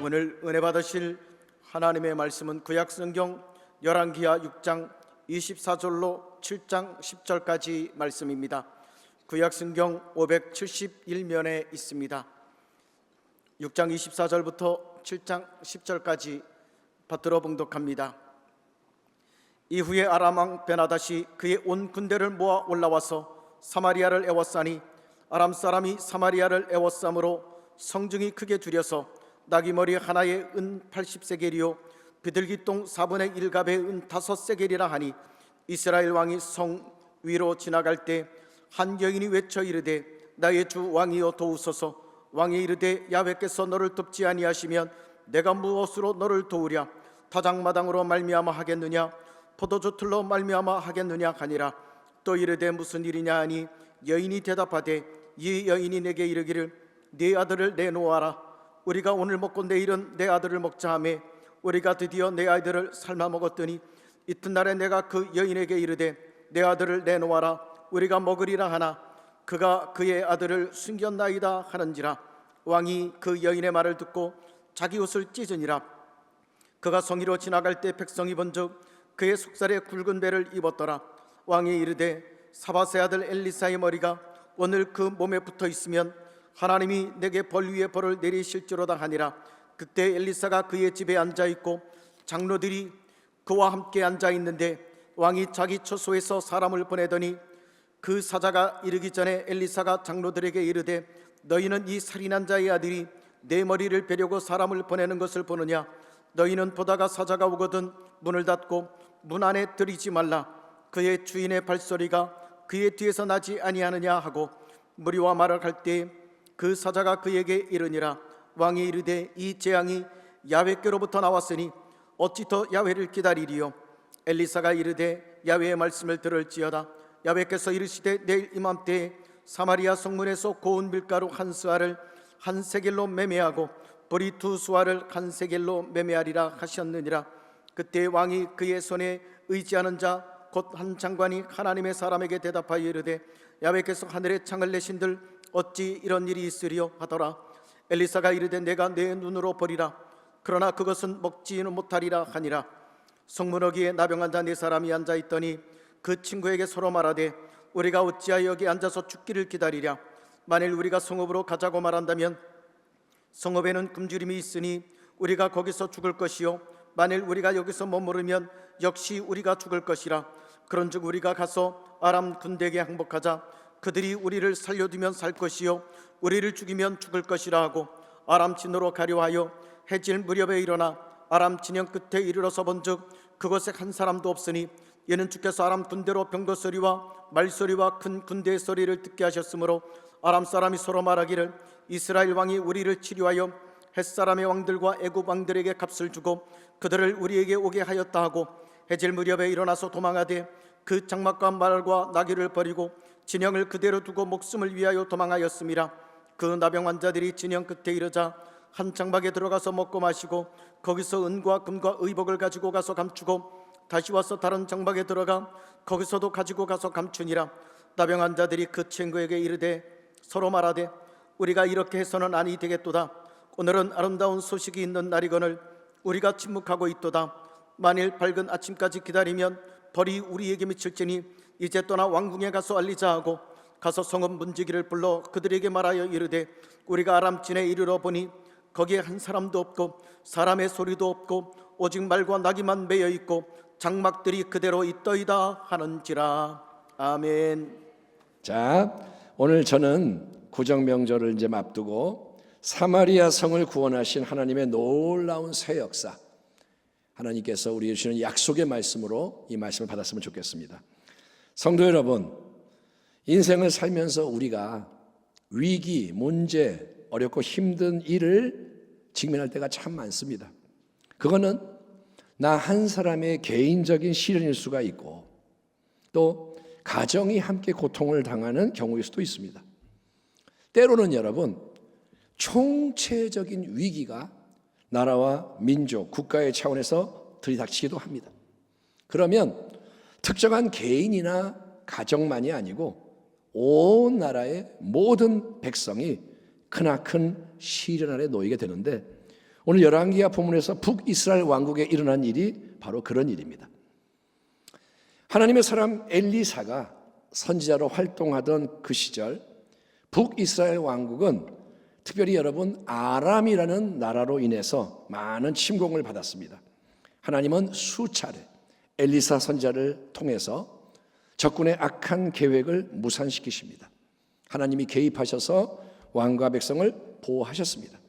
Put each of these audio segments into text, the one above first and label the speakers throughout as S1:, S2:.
S1: 오늘 은혜 받으실 하나님의 말씀은 구약성경 열왕기하 6장 24절로 7장 10절까지 말씀입니다. 구약성경 571면에 있습니다. 6장 24절부터 7장 10절까지 받들어 봉독합니다. 이후에 아람 왕 베나닷이 그의 온 군대를 모아 올라와서 사마리아를 애워싸니 아람 사람이 사마리아를 애워싸므로 성중이 크게 줄여서 나귀머리 하나에 은 80세겔이요 비둘기똥 4분의 1갑에 은 5세겔이라 하니 이스라엘 왕이 성 위로 지나갈 때 한 여인이 외쳐 이르되 나의 주 왕이여 도우소서. 왕이 이르되 야훼께서 너를 돕지 아니하시면 내가 무엇으로 너를 도우랴? 타작마당으로 말미암아 하겠느냐? 포도주 틀로 말미암아 하겠느냐 하니라. 또 이르되 무슨 일이냐 하니 여인이 대답하되 이 여인이 내게 이르기를 네 아들을 내놓아라. 우리가 오늘 먹고 내일은 내 아들을 먹자 하매 우리가 드디어 내 아들을 삶아 먹었더니 이튿날에 내가 그 여인에게 이르되 내 아들을 내놓아라. 우리가 먹으리라 하나 그가 그의 아들을 숨겼나이다 하는지라. 왕이 그 여인의 말을 듣고 자기 옷을 찢으니라. 그가 성위로 지나갈 때 백성이 본즉 그의 속살에 굵은 배를 입었더라. 왕이 이르되 사밧의 아들 엘리사의 머리가 오늘 그 몸에 붙어 있으면 하나님이 내게 벌 위에 벌을 내리실지로다 하니라. 그때 엘리사가 그의 집에 앉아 있고 장로들이 그와 함께 앉아 있는데 왕이 자기 처소에서 사람을 보내더니 그 사자가 이르기 전에 엘리사가 장로들에게 이르되 너희는 이 살인한 자의 아들이 내 머리를 베려고 사람을 보내는 것을 보느냐? 너희는 보다가 사자가 오거든 문을 닫고 문 안에 들이지 말라. 그의 주인의 발소리가 그의 뒤에서 나지 아니하느냐 하고 무리와 말을 할 때 그 사자가 그에게 이르니라. 왕이 이르되 이 재앙이 야훼께로부터 나왔으니 어찌 더 야훼를 기다리리요? 엘리사가 이르되 야훼의 말씀을 들을지어다. 야훼께서 이르시되 내일 이맘때에 사마리아 성문에서 고운 밀가루 한 스아를 한 세겔로 매매하고 보리 두 수아를 한 세겔로 매매하리라 하셨느니라. 그때 왕이 그의 손에 의지하는 자 곧 한 장관이 하나님의 사람에게 대답하여 이르되 야훼께서 하늘에 창을 내신들 어찌 이런 일이 있으리요 하더라. 엘리사가 이르되 내가 내 눈으로 보리라. 그러나 그것은 먹지는 못하리라 하니라. 성문어기에 나병한 자 네 사람이 앉아 있더니 그 친구에게 서로 말하되 우리가 어찌하여 여기 앉아서 죽기를 기다리랴? 만일 우리가 성읍으로 가자고 말한다면 성읍에는 굶주림이 있으니 우리가 거기서 죽을 것이요 만일 우리가 여기서 머무르면 역시 우리가 죽을 것이라. 그런즉 우리가 가서 아람 군대에게 항복하자. 그들이 우리를 살려두면 살 것이요 우리를 죽이면 죽을 것이라 하고 아람 진으로 가려 하여 해질 무렵에 일어나 아람 진영 끝에 이르러서 본즉 그곳에 한 사람도 없으니 이는 주께서 아람 군대로 병거 소리와 말소리와 큰 군대의 소리를 듣게 하셨으므로 아람 사람이 서로 말하기를 이스라엘 왕이 우리를 치료하여 햇사람의 왕들과 애굽 왕들에게 값을 주고 그들을 우리에게 오게 하였다 하고 해질 무렵에 일어나서 도망하되 그 장막과 말과 나귀를 버리고 진영을 그대로 두고 목숨을 위하여 도망하였음이라. 그 나병 환자들이 진영 끝에 이르자 한 장막에 들어가서 먹고 마시고 거기서 은과 금과 의복을 가지고 가서 감추고 다시 와서 다른 장막에 들어가 거기서도 가지고 가서 감추니라. 나병 환자들이 그 친구에게 이르되 서로 말하되 우리가 이렇게 해서는 아니 되겠도다. 오늘은 아름다운 소식이 있는 날이거늘 우리가 침묵하고 있도다. 만일 밝은 아침까지 기다리면 벌이 우리에게 미칠지니 이제 떠나 왕궁에 가서 알리자 하고 가서 성읍 문지기를 불러 그들에게 말하여 이르되 우리가 아람진에 이르러 보니 거기에 한 사람도 없고 사람의 소리도 없고 오직 말과 나귀만 매여 있고 장막들이 그대로 있더이다 하는지라. 아멘.
S2: 자, 오늘 저는 구정명절을 이제 앞두고 사마리아 성을 구원하신 하나님의 놀라운 새 역사, 하나님께서 우리에게 주시는 약속의 말씀으로 이 말씀을 받았으면 좋겠습니다. 성도 여러분, 인생을 살면서 우리가 위기, 문제, 어렵고 힘든 일을 직면할 때가 참 많습니다. 그거는 나 한 사람의 개인적인 시련일 수가 있고 또 가정이 함께 고통을 당하는 경우일 수도 있습니다. 때로는 여러분, 총체적인 위기가 나라와 민족, 국가의 차원에서 들이닥치기도 합니다. 그러면 특정한 개인이나 가정만이 아니고 온 나라의 모든 백성이 크나큰 시련 아래 놓이게 되는데 오늘 열왕기하 본문에서 북이스라엘 왕국에 일어난 일이 바로 그런 일입니다. 하나님의 사람 엘리사가 선지자로 활동하던 그 시절 북이스라엘 왕국은 특별히 여러분 아람이라는 나라로 인해서 많은 침공을 받았습니다. 하나님은 수차례 엘리사 선지자를 통해서 적군의 악한 계획을 무산시키십니다. 하나님이 개입하셔서 왕과 백성을 보호하셨습니다.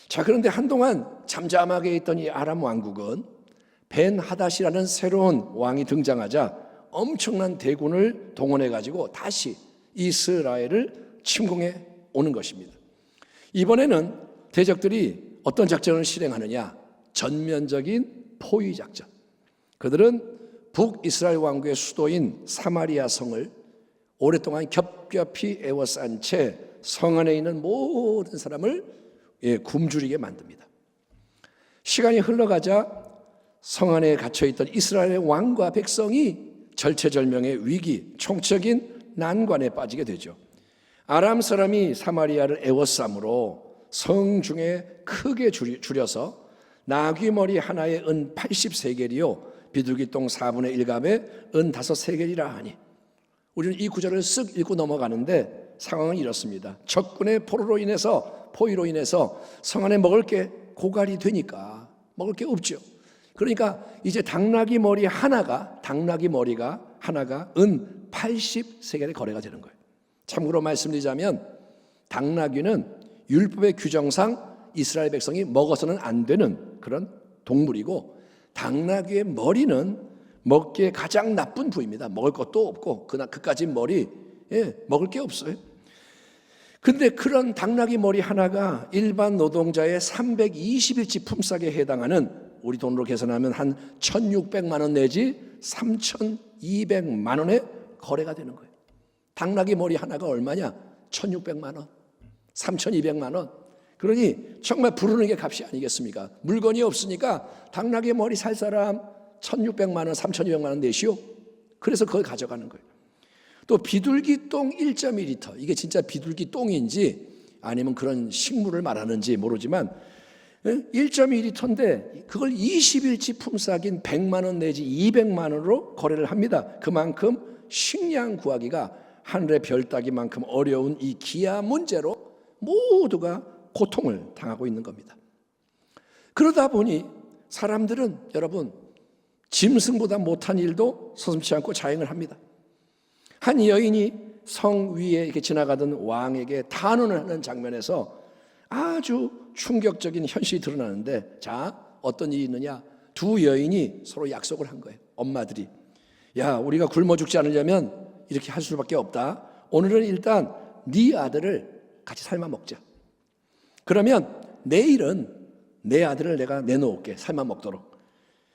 S2: 자, 그런데 한동안 잠잠하게 있던 이 아람 왕국은 벤 하닷이라는 새로운 왕이 등장하자 엄청난 대군을 동원해 가지고 다시 이스라엘을 침공해 오는 것입니다. 이번에는 대적들이 어떤 작전을 실행하느냐? 전면적인 포위 작전. 그들은 북이스라엘 왕국의 수도인 사마리아 성을 오랫동안 겹겹이 에워싼 채 성 안에 있는 모든 사람을 굶주리게 만듭니다. 시간이 흘러가자 성 안에 갇혀있던 이스라엘의 왕과 백성이 절체절명의 위기, 총체적인 난관에 빠지게 되죠. 아람 사람이 사마리아를 에워싸므로 성 중에 크게 줄여서 나귀 머리 하나에 은 80세겔이요 비둘기똥 4분의 1갑에 은 5세겔이라 하니, 우리는 이 구절을 쓱 읽고 넘어가는데 상황은 이렇습니다. 적군의 포로로 인해서, 포위로 인해서 성 안에 먹을 게 고갈이 되니까 먹을 게 없죠. 그러니까 이제 당나귀 머리가 하나가 은 80세겔의 거래가 되는 거예요. 참고로 말씀드리자면 당나귀는 율법의 규정상 이스라엘 백성이 먹어서는 안 되는 그런 동물이고, 당나귀의 머리는 먹기에 가장 나쁜 부위입니다. 먹을 것도 없고 그까진 머리 먹을 게 없어요. 근데 그런 당나귀 머리 하나가 일반 노동자의 320일치 품삯에 해당하는, 우리 돈으로 계산하면 한 1,600만 원 내지 3,200만 원에 거래가 되는 거예요. 당나귀 머리 하나가 얼마냐? 1,600만 원, 3,200만 원. 그러니 정말 부르는 게 값이 아니겠습니까? 물건이 없으니까 당나귀 머리 살 사람 1,600만 원, 3,200만 원 내시오. 그래서 그걸 가져가는 거예요. 또 비둘기 똥 1.1리터, 이게 진짜 비둘기 똥인지 아니면 그런 식물을 말하는지 모르지만 1.2리터인데 그걸 20일치 품삯인 100만 원 내지 200만 원으로 거래를 합니다. 그만큼 식량 구하기가 하늘의 별 따기만큼 어려운 이 기아 문제로 모두가 고통을 당하고 있는 겁니다. 그러다 보니 사람들은 여러분 짐승보다 못한 일도 서슴지 않고 자행을 합니다. 한 여인이 성 위에 이렇게 지나가던 왕에게 단언을 하는 장면에서 아주 충격적인 현실이 드러나는데, 자, 어떤 일이 있느냐? 두 여인이 서로 약속을 한 거예요. 엄마들이, 야, 우리가 굶어 죽지 않으려면 이렇게 할 수밖에 없다. 오늘은 일단 네 아들을 같이 삶아 먹자. 그러면 내일은 내 아들을 내가 내놓을게, 삶아 먹도록.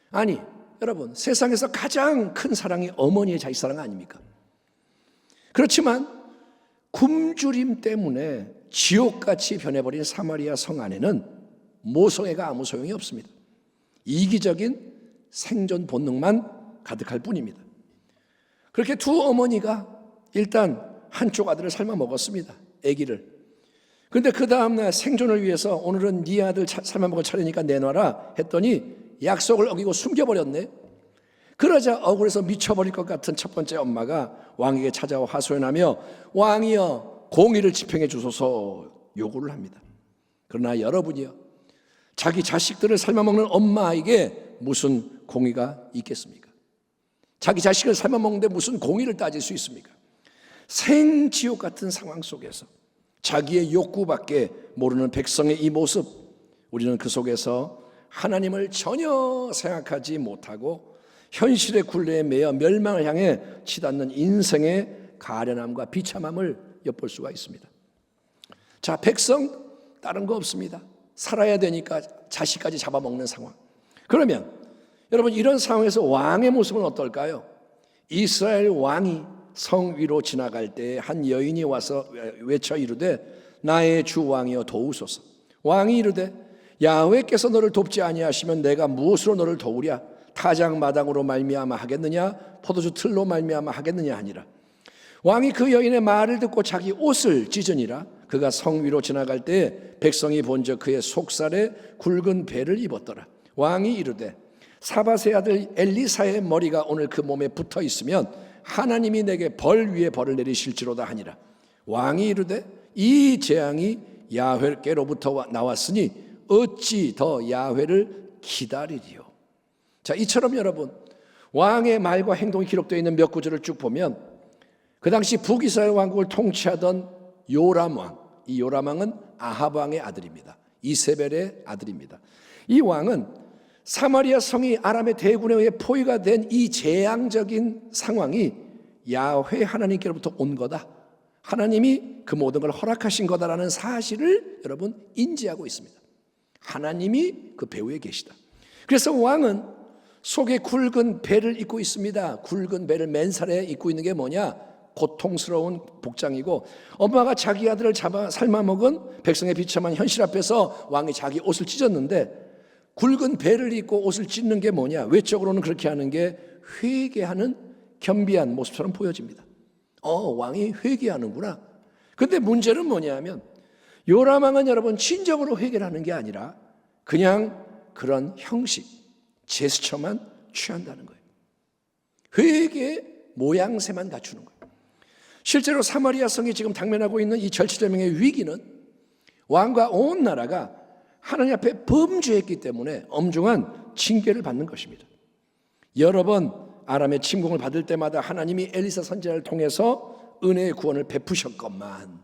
S2: 아니 여러분, 세상에서 가장 큰 사랑이 어머니의 자식 사랑 아닙니까? 그렇지만 굶주림 때문에 지옥같이 변해버린 사마리아 성 안에는 모성애가 아무 소용이 없습니다. 이기적인 생존 본능만 가득할 뿐입니다. 그렇게 두 어머니가 일단 한쪽 아들을 삶아 먹었습니다. 아기를. 그런데 그 다음날 생존을 위해서 오늘은 네 아들 삶아 먹을 차례니까 내놔라 했더니 약속을 어기고 숨겨버렸네. 그러자 억울해서 미쳐버릴 것 같은 첫 번째 엄마가 왕에게 찾아와 하소연하며, 왕이여 공의를 집행해 주소서 요구를 합니다. 그러나 여러분이요, 자기 자식들을 삶아먹는 엄마에게 무슨 공의가 있겠습니까? 자기 자식을 삶아먹는데 무슨 공의를 따질 수 있습니까? 생지옥 같은 상황 속에서 자기의 욕구밖에 모르는 백성의 이 모습, 우리는 그 속에서 하나님을 전혀 생각하지 못하고 현실의 굴레에 매여 멸망을 향해 치닫는 인생의 가련함과 비참함을 엿볼 수가 있습니다. 자, 백성 다른 거 없습니다. 살아야 되니까 자식까지 잡아먹는 상황. 그러면 여러분, 이런 상황에서 왕의 모습은 어떨까요? 이스라엘 왕이 성 위로 지나갈 때 한 여인이 와서 외쳐 이르되 나의 주 왕이여 도우소서. 왕이 이르되 야훼께서 너를 돕지 아니하시면 내가 무엇으로 너를 도우랴? 타작 마당으로 말미암아 하겠느냐? 포도주 틀로 말미암아 하겠느냐 하니라. 왕이 그 여인의 말을 듣고 자기 옷을 찢으니라. 그가 성 위로 지나갈 때 백성이 본즉 그의 속살에 굵은 배를 입었더라. 왕이 이르되 사밧의 아들 엘리사의 머리가 오늘 그 몸에 붙어 있으면 하나님이 내게 벌 위에 벌을 내리실지로다 하니라. 왕이 이르되 이 재앙이 야훼께로부터 나왔으니 어찌 더 야훼를 기다리리요. 자, 이처럼 여러분 왕의 말과 행동이 기록되어 있는 몇 구절을 쭉 보면 그 당시 북이스라엘 왕국을 통치하던 요람 왕, 이 요람 왕은 아합 왕의 아들입니다. 이세벨의 아들입니다. 이 왕은 사마리아 성이 아람의 대군에 의해 포위가 된 이 재앙적인 상황이 야훼 하나님께로부터 온 거다, 하나님이 그 모든 걸 허락하신 거다라는 사실을 여러분 인지하고 있습니다. 하나님이 그 배후에 계시다. 그래서 왕은 속에 굵은 배를 입고 있습니다. 굵은 배를 맨살에 입고 있는 게 뭐냐? 고통스러운 복장이고, 엄마가 자기 아들을 잡아 삶아먹은 백성의 비참한 현실 앞에서 왕이 자기 옷을 찢었는데, 굵은 배를 입고 옷을 찢는 게 뭐냐? 외적으로는 그렇게 하는 게 회개하는 겸비한 모습처럼 보여집니다. 왕이 회개하는구나. 근데 문제는 뭐냐면 요람 왕은 여러분 진정으로 회개를 하는 게 아니라 그냥 그런 형식, 제스처만 취한다는 거예요. 회개의 모양새만 갖추는 거예요. 실제로 사마리아 성이 지금 당면하고 있는 이 절체절명의 위기는 왕과 온 나라가 하나님 앞에 범죄했기 때문에 엄중한 징계를 받는 것입니다. 여러 번 아람의 침공을 받을 때마다 하나님이 엘리사 선지자를 통해서 은혜의 구원을 베푸셨건만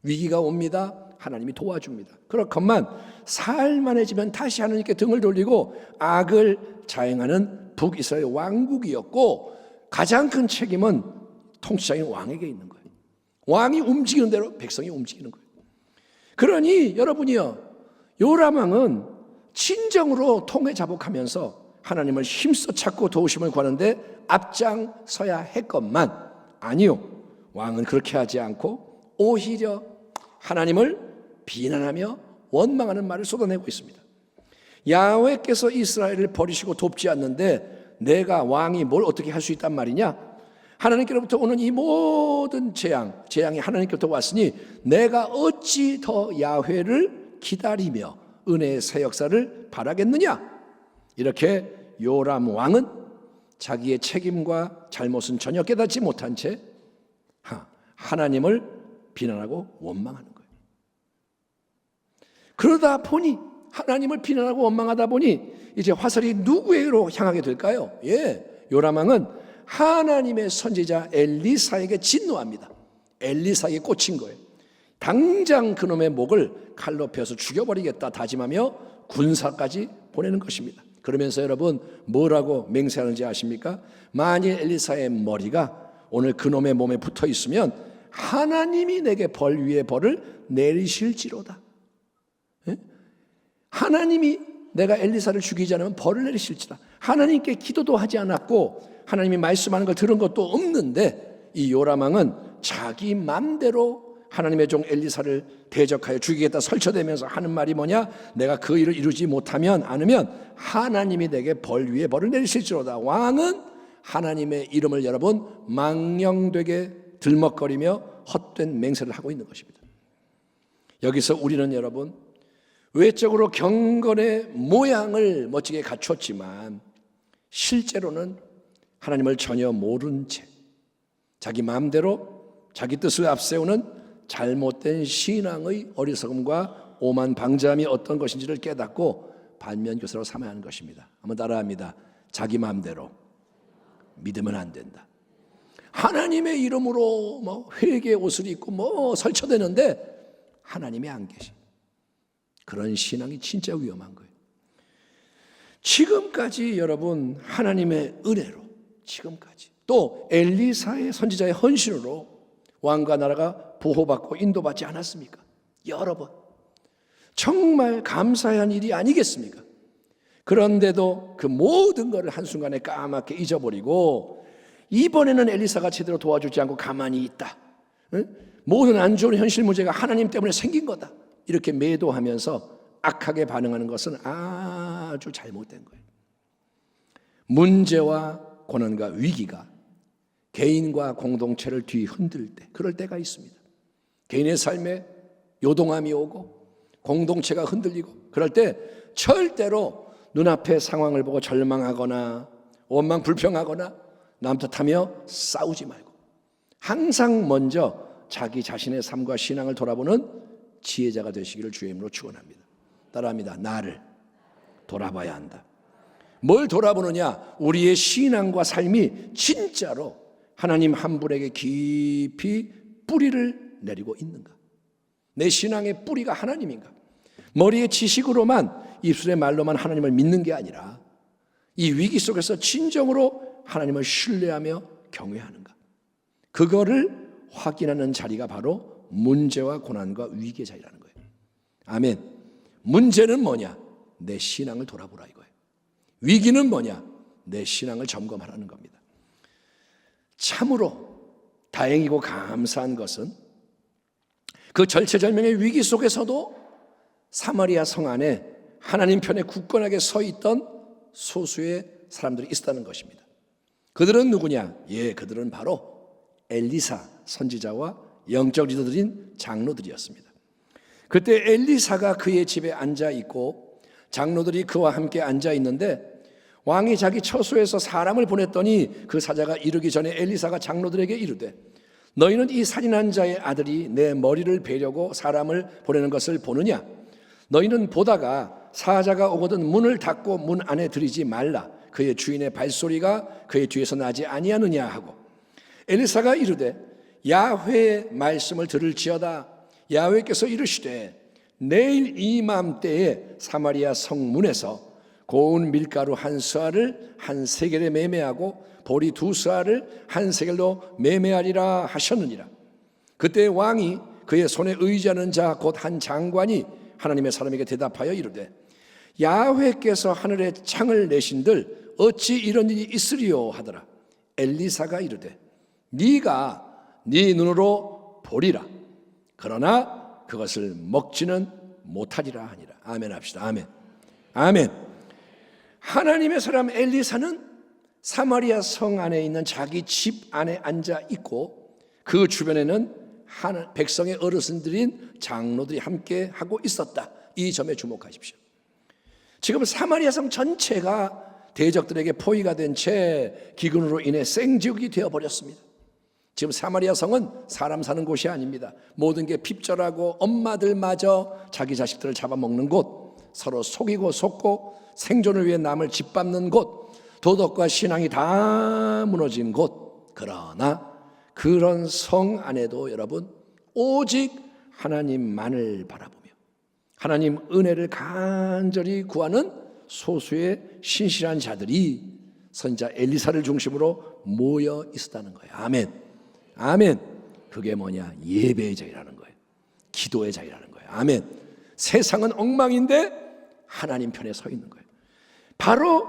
S2: 위기가 옵니다. 하나님이 도와줍니다. 그렇건만 살만해지면 다시 하나님께 등을 돌리고 악을 자행하는 북이스라엘 왕국이었고, 가장 큰 책임은 통치자인 왕에게 있는 거예요. 왕이 움직이는 대로 백성이 움직이는 거예요. 그러니 여러분이요, 요람 왕은 진정으로 통회 자복하면서 하나님을 힘써 찾고 도우심을 구하는데 앞장서야 했건만 아니요, 왕은 그렇게 하지 않고 오히려 하나님을 비난하며 원망하는 말을 쏟아내고 있습니다. 야훼께서 이스라엘을 버리시고 돕지 않는데 내가 왕이 뭘 어떻게 할 수 있단 말이냐? 하나님께로부터 오는 이 모든 재앙이 하나님께로부터 왔으니 내가 어찌 더 야훼를 기다리며 은혜의 새 역사를 바라겠느냐? 이렇게 요람 왕은 자기의 책임과 잘못은 전혀 깨닫지 못한 채 하나님을 비난하고 원망하는 거예요. 그러다 보니 하나님을 비난하고 원망하다 보니 이제 화살이 누구에게로 향하게 될까요? 요람 왕은 하나님의 선지자 엘리사에게 진노합니다. 엘리사에게 꽂힌 거예요. 당장 그놈의 목을 칼로 베어서 죽여버리겠다 다짐하며 군사까지 보내는 것입니다. 그러면서 여러분 뭐라고 맹세하는지 아십니까? 만일 엘리사의 머리가 오늘 그놈의 몸에 붙어 있으면 하나님이 내게 벌 위에 벌을 내리실지로다. 하나님이 내가 엘리사를 죽이지 않으면 벌을 내리실지다. 하나님께 기도도 하지 않았고 하나님이 말씀하는 걸 들은 것도 없는데 이 요람 왕은 자기 맘대로 하나님의 종 엘리사를 대적하여 죽이겠다 설쳐대면서 하는 말이 뭐냐? 내가 그 일을 이루지 못하면 않으면 하나님이 내게 벌 위에 벌을 내리실지로다. 왕은 하나님의 이름을 여러분 망령되게 들먹거리며 헛된 맹세를 하고 있는 것입니다. 여기서 우리는 여러분 외적으로 경건의 모양을 멋지게 갖췄지만 실제로는 하나님을 전혀 모른 채 자기 마음대로 자기 뜻을 앞세우는 잘못된 신앙의 어리석음과 오만방자함이 어떤 것인지를 깨닫고 반면교사로 삼아야 하는 것입니다. 한번 따라합니다. 자기 마음대로 믿으면 안 된다. 하나님의 이름으로 회개의 옷을 입고 설쳐대는데 하나님이 안 계시. 그런 신앙이 진짜 위험한 거예요. 지금까지 여러분 하나님의 은혜로 지금까지 또 엘리사의 선지자의 헌신으로 왕과 나라가 보호받고 인도받지 않았습니까? 여러 번. 정말 감사해야 한 일이 아니겠습니까? 그런데도 그 모든 것을 한순간에 까맣게 잊어버리고 이번에는 엘리사가 제대로 도와주지 않고 가만히 있다. 모든 안 좋은 현실 문제가 하나님 때문에 생긴 거다. 이렇게 매도하면서 악하게 반응하는 것은 아주 잘못된 거예요. 문제와 고난과 위기가 개인과 공동체를 뒤흔들 때, 그럴 때가 있습니다. 개인의 삶에 요동함이 오고 공동체가 흔들리고 그럴 때 절대로 눈앞의 상황을 보고 절망하거나 원망 불평하거나 남 탓하며 싸우지 말고 항상 먼저 자기 자신의 삶과 신앙을 돌아보는 지혜자가 되시기를 주의 이름으로 축원합니다. 따라합니다. 나를 돌아봐야 한다. 뭘 돌아보느냐? 우리의 신앙과 삶이 진짜로 하나님 한 분에게 깊이 뿌리를 내리고 있는가? 내 신앙의 뿌리가 하나님인가? 머리의 지식으로만 입술의 말로만 하나님을 믿는 게 아니라 이 위기 속에서 진정으로 하나님을 신뢰하며 경외하는가? 그거를 확인하는 자리가 바로 문제와 고난과 위기의 자리라는 거예요. 아멘. 문제는 뭐냐? 내 신앙을 돌아보라 이거예요. 위기는 뭐냐? 내 신앙을 점검하라는 겁니다. 참으로 다행이고 감사한 것은 그 절체절명의 위기 속에서도 사마리아 성 안에 하나님 편에 굳건하게 서 있던 소수의 사람들이 있었다는 것입니다. 그들은 누구냐? 그들은 바로 엘리사 선지자와 영적 리더들인 장로들이었습니다. 그때 엘리사가 그의 집에 앉아 있고 장로들이 그와 함께 앉아 있는데 왕이 자기 처소에서 사람을 보냈더니 그 사자가 이르기 전에 엘리사가 장로들에게 이르되 너희는 이 살인한 자의 아들이 내 머리를 베려고 사람을 보내는 것을 보느냐? 너희는 보다가 사자가 오거든 문을 닫고 문 안에 들이지 말라. 그의 주인의 발소리가 그의 뒤에서 나지 아니하느냐 하고 엘리사가 이르되 야훼의 말씀을 들을지어다. 야훼께서 이르시되 내일 이맘때에 사마리아 성문에서 고운 밀가루 한 스아를 한 세겔에 매매하고 보리 두 스아를 한 세겔로 매매하리라 하셨느니라. 그때 왕이 그의 손에 의지하는 자 곧 한 장관이 하나님의 사람에게 대답하여 이르되 야훼께서 하늘에 창을 내신들 어찌 이런 일이 있으리요 하더라. 엘리사가 이르되 네가 네 눈으로 보리라. 그러나 그것을 먹지는 못하리라 하니라. 아멘 합시다. 아멘. 아멘. 하나님의 사람 엘리사는 사마리아 성 안에 있는 자기 집 안에 앉아 있고 그 주변에는 백성의 어르신들인 장로들이 함께 하고 있었다. 이 점에 주목하십시오. 지금 사마리아 성 전체가 대적들에게 포위가 된 채 기근으로 인해 생지옥이 되어버렸습니다. 지금 사마리아 성은 사람 사는 곳이 아닙니다. 모든 게 핍절하고 엄마들마저 자기 자식들을 잡아먹는 곳, 서로 속이고 속고 생존을 위해 남을 짓밟는 곳, 도덕과 신앙이 다 무너진 곳. 그러나 그런 성 안에도 여러분 오직 하나님만을 바라보며 하나님 은혜를 간절히 구하는 소수의 신실한 자들이 선지자 엘리사를 중심으로 모여 있었다는 거예요. 아멘. 아멘. 그게 뭐냐? 예배의 자리라는 거예요. 기도의 자리라는 거예요. 아멘. 세상은 엉망인데 하나님 편에 서 있는 거예요. 바로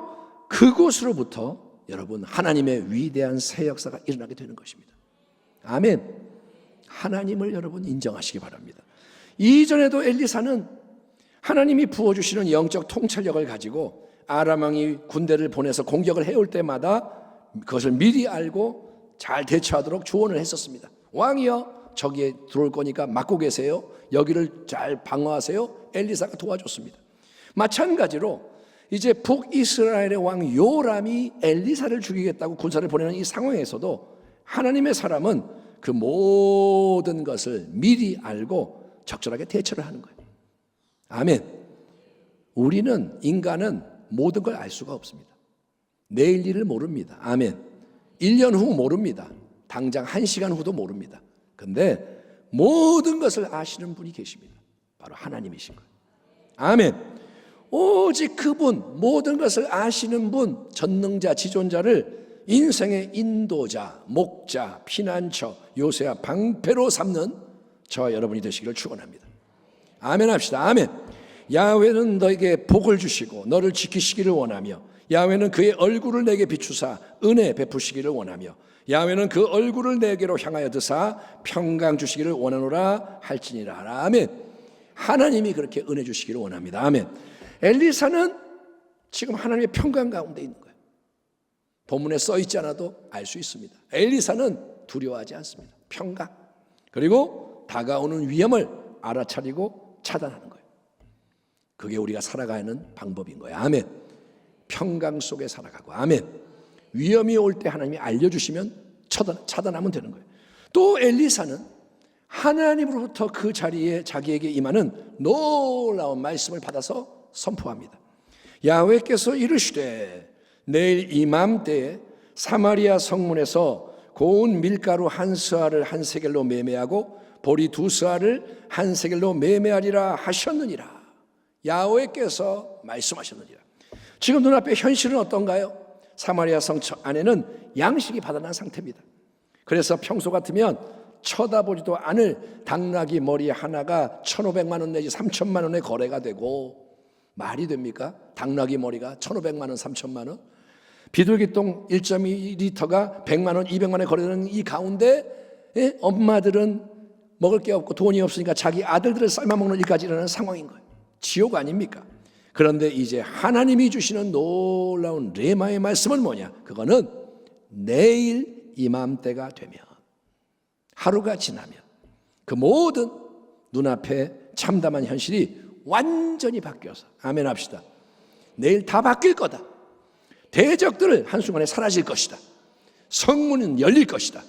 S2: 그곳으로부터 여러분 하나님의 위대한 새 역사가 일어나게 되는 것입니다. 아멘. 하나님을 여러분 인정하시기 바랍니다. 이전에도 엘리사는 하나님이 부어주시는 영적 통찰력을 가지고 아람 왕이 군대를 보내서 공격을 해올 때마다 그것을 미리 알고 잘 대처하도록 조언을 했었습니다. 왕이여 저기에 들어올 거니까 막고 계세요. 여기를 잘 방어하세요. 엘리사가 도와줬습니다. 마찬가지로 이제 북이스라엘의 왕 요람이 엘리사를 죽이겠다고 군사를 보내는 이 상황에서도 하나님의 사람은 그 모든 것을 미리 알고 적절하게 대처를 하는 거예요. 아멘. 우리는 인간은 모든 걸 알 수가 없습니다. 내일 일을 모릅니다. 아멘. 1년 후 모릅니다. 당장 1시간 후도 모릅니다. 근데 모든 것을 아시는 분이 계십니다. 바로 하나님이신 거예요. 아멘. 오직 그분, 모든 것을 아시는 분, 전능자, 지존자를 인생의 인도자, 목자, 피난처, 요새와 방패로 삼는 저와 여러분이 되시기를 축원합니다. 아멘 합시다. 아멘. 야훼는 너에게 복을 주시고 너를 지키시기를 원하며 야훼는 그의 얼굴을 내게 비추사 은혜 베푸시기를 원하며 야훼는 그 얼굴을 내게로 향하여 드사 평강 주시기를 원하노라 할지니라. 아멘. 하나님이 그렇게 은혜 주시기를 원합니다. 아멘. 엘리사는 지금 하나님의 평강 가운데 있는 거예요. 본문에 써 있지 않아도 알 수 있습니다. 엘리사는 두려워하지 않습니다. 평강. 그리고 다가오는 위험을 알아차리고 차단하는 거예요. 그게 우리가 살아가는 방법인 거예요. 아멘. 평강 속에 살아가고, 아멘. 위험이 올 때 하나님이 알려주시면 차단하면 되는 거예요. 또 엘리사는 하나님으로부터 그 자리에 자기에게 임하는 놀라운 말씀을 받아서 선포합니다. 야훼께서 이르시되 내일 이맘때에 사마리아 성문에서 고운 밀가루 한 스아를 한 세겔로 매매하고 보리 두 스아를 한 세겔로 매매하리라 하셨느니라. 야훼께서 말씀하셨느니라. 지금 눈앞에 현실은 어떤가요? 사마리아 성 안에는 양식이 바다난 상태입니다. 그래서 평소 같으면 쳐다보지도 않을 당나귀 머리 하나가 1,500만 원 내지 3,000만 원에 거래가 되고, 말이 됩니까? 당나귀 머리가 1,500만 원, 3,000만 원? 비둘기똥 1.2리터가 100만 원, 200만 원에 거래되는 이 가운데 엄마들은 먹을 게 없고 돈이 없으니까 자기 아들들을 삶아먹는 일까지 일어나는 상황인 거예요. 지옥 아닙니까? 그런데 이제 하나님이 주시는 놀라운 레마의 말씀은 뭐냐? 그거는 내일 이맘때가 되면, 하루가 지나면 그 모든 눈앞에 참담한 현실이 완전히 바뀌어서, 아멘 합시다. 내일 다 바뀔 거다. 대적들을 한순간에 사라질 것이다. 성문은 열릴 것이다.